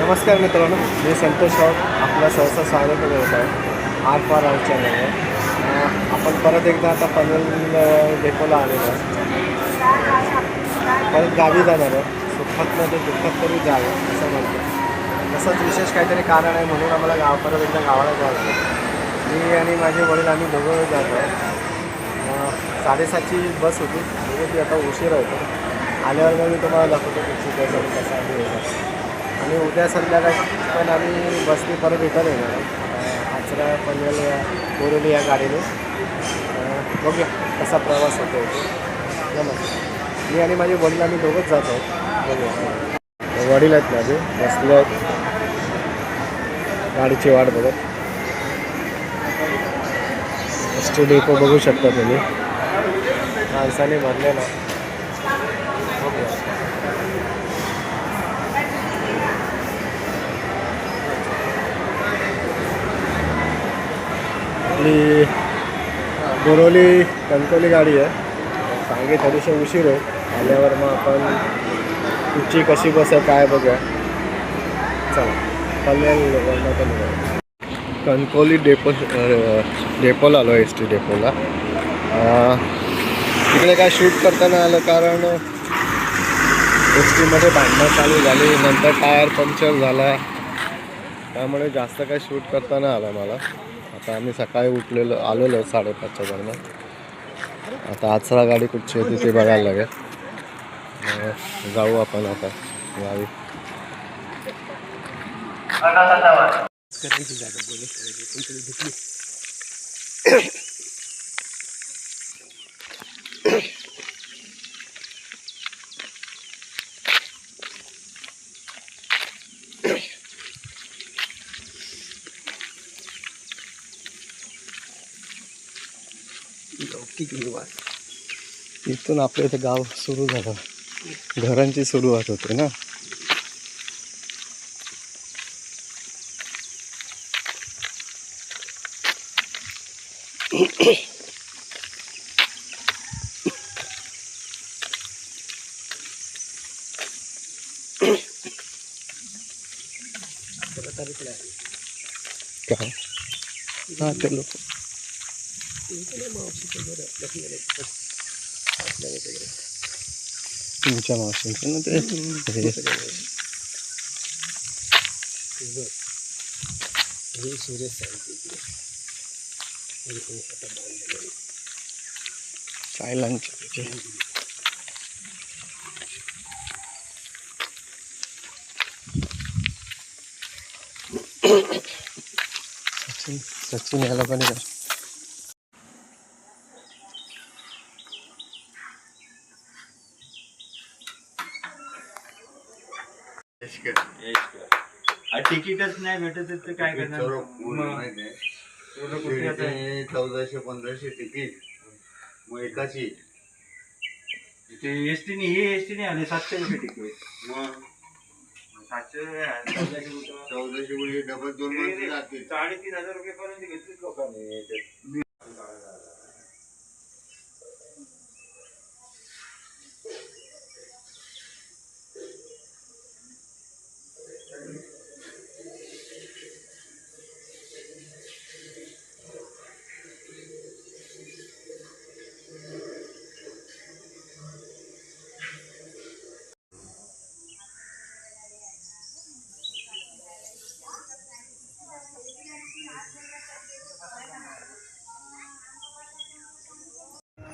नमस्कार मित्रांनो, मी संतोष राऊत आपला सहसा स्वागत करत आहे आर फॉर आर चॅनलवर. आपण परत एकदा आता पनवेल डेपोला आलेलो आहे. परत गावी जाणार आहे. सुखातमध्ये दुःखात तरी जावं असं म्हणतो. तसंच विशेष काहीतरी कारण आहे म्हणून आम्हाला परत एकदा गावाला जावं लागतं. मी आणि माझे वडील आम्ही दोघं जातो आहे. 7:30ची बस होती, ती आता उशीर होतो. आल्यावर मग मी तुम्हाला दाखवतो कसं कसं आहे. आणि उद्या संध्याकाळी पण आम्ही बसने परत रिटर्न येणार आहे. आचरा पनवेल बोरिवली या गाडीने. बघूया कसा प्रवास होतो. नमस्कार, मी आणि माझे वडील आम्ही दोघंच जात आहोत. बघूया, वडील आहेत माझे, बसले आहेत गाडीची वाट बघत. एस टी डेपो बघू शकता तुम्ही, माणसाने भरले ना. बघूया आपली बोरिवली कणकवली गाडी आहे. सांगे थोडीशी उशीर होईल. आल्यावर मग आपण कुठची कशी बस आहे काय बघूया. चला पनवेल कणकवली डेपोला आलो आहे, एस टी डेपोला. तिकडे काय शूट करताना आलं कारण एस टीमध्ये भांडणं चालू झाली, नंतर टायर पंक्चर झाला, त्यामुळे जास्त काय शूट करताना आलं मला. आता आम्ही सकाळी आलेलो 5:30च्या दरम्यान. आता आचरा गाडी कुठची होती ते बघायला लागेल. जाऊ आपण आता गावी. इथून आपल्या इथे गाव सुरू झालं, घरांची सुरुवात होते ना. काय हा ते लोक तुमच्या मावशींचं ना ते सायलांचे सचिन याला पण कर. तिकीटच नाही भेटत तर काय करणार. 1400-1500 तिकीट मग एकाची. एसटीने हे आले 700 रुपये तिकीट. मग 1400 गुणिले डबल 2 माणसं जातील. 3,500 रुपये पर्यंत घेतलीच लोकांनी.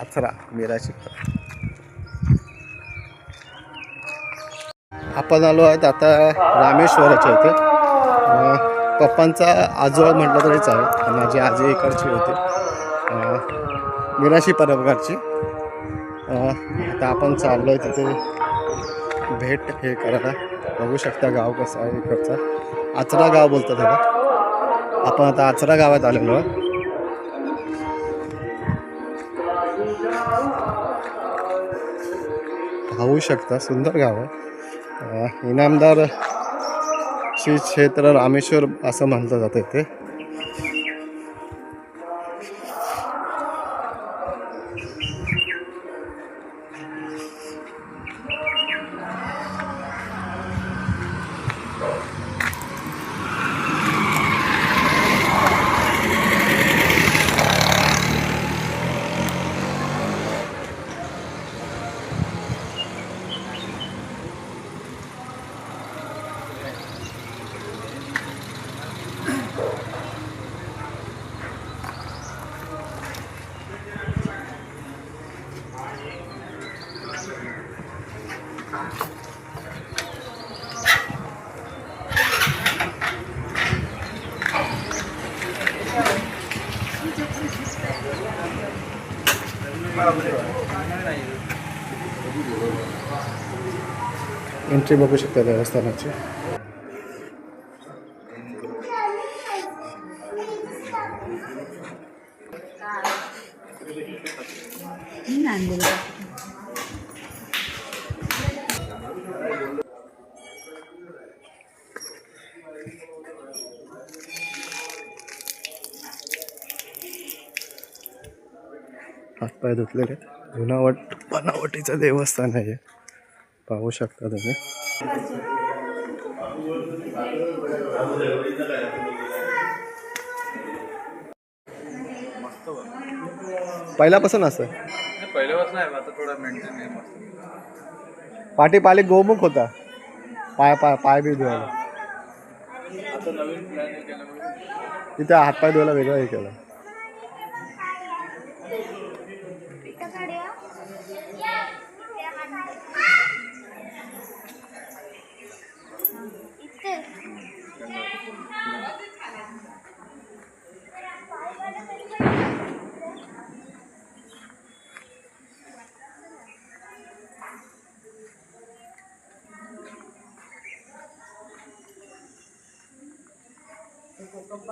आचरा मिराची. आपण आलो आहेत आता रामेश्वराच्या इथे. पप्पांचा आजोळ म्हटलं तरी चालेल. माझी आजी इकडची होती, मिराशी परबगारची. आता आपण चाललो आहे तिथे भेट हे करायला. बघू शकता गाव कसं आहे इकडचं. आचरा गाव बोलतात त्याला. आपण आता आचरा गावात आलेलो आहे. पाहू शकता सुंदर गाव आहे. इनामदार श्री क्षेत्र रामेश्वर असं म्हटलं जातं इथे. एंट्री बघू शकता देवस्थानाची. हातपाय धुतलेले. बनावटीचं देवस्थान आहे, पाहू शकता तुम्ही. पहिल्यापासून असं पहिल्यापासून आहे, आता थोडा मेंटेन आहे मस्त. पाठी पाली गोमुख होता, पाय बी धुवायला. आता नवीन प्लॅन केल्यामुळे तिथे हातपाय धुवायला वेगळं हे केलं.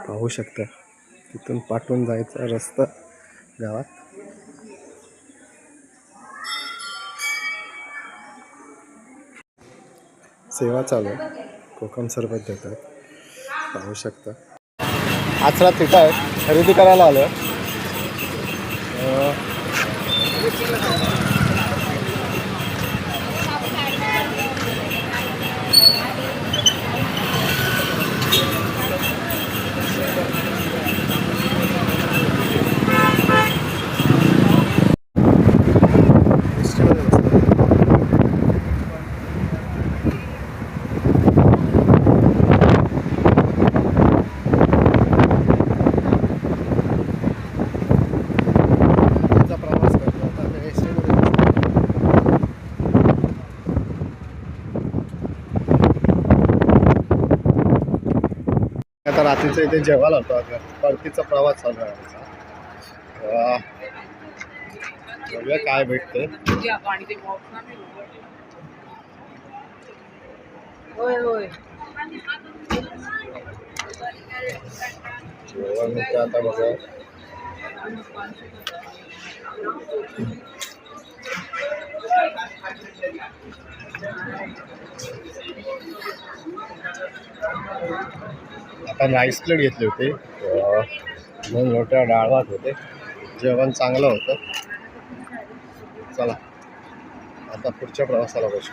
पाहू शकता तिथून पाठवून जायचा रस्ता गावात. सेवा चालू आहे, कोकम सरबत देतात, पाहू शकता. आचरा तिथं आहे, खरेदी करायला आलो. आता रात्रीचं इथे जेवायला होतो. आता परतीचा प्रवास चालू आहे आमचा. बघूया काय भेटते. जेवण होतं आता बघा. आपण राईस प्लेट घेतली होती, 2 रोट्या डाळ भात होते. जेवण चांगलं होतं. चला आता पुढच्या प्रवासाला बसू.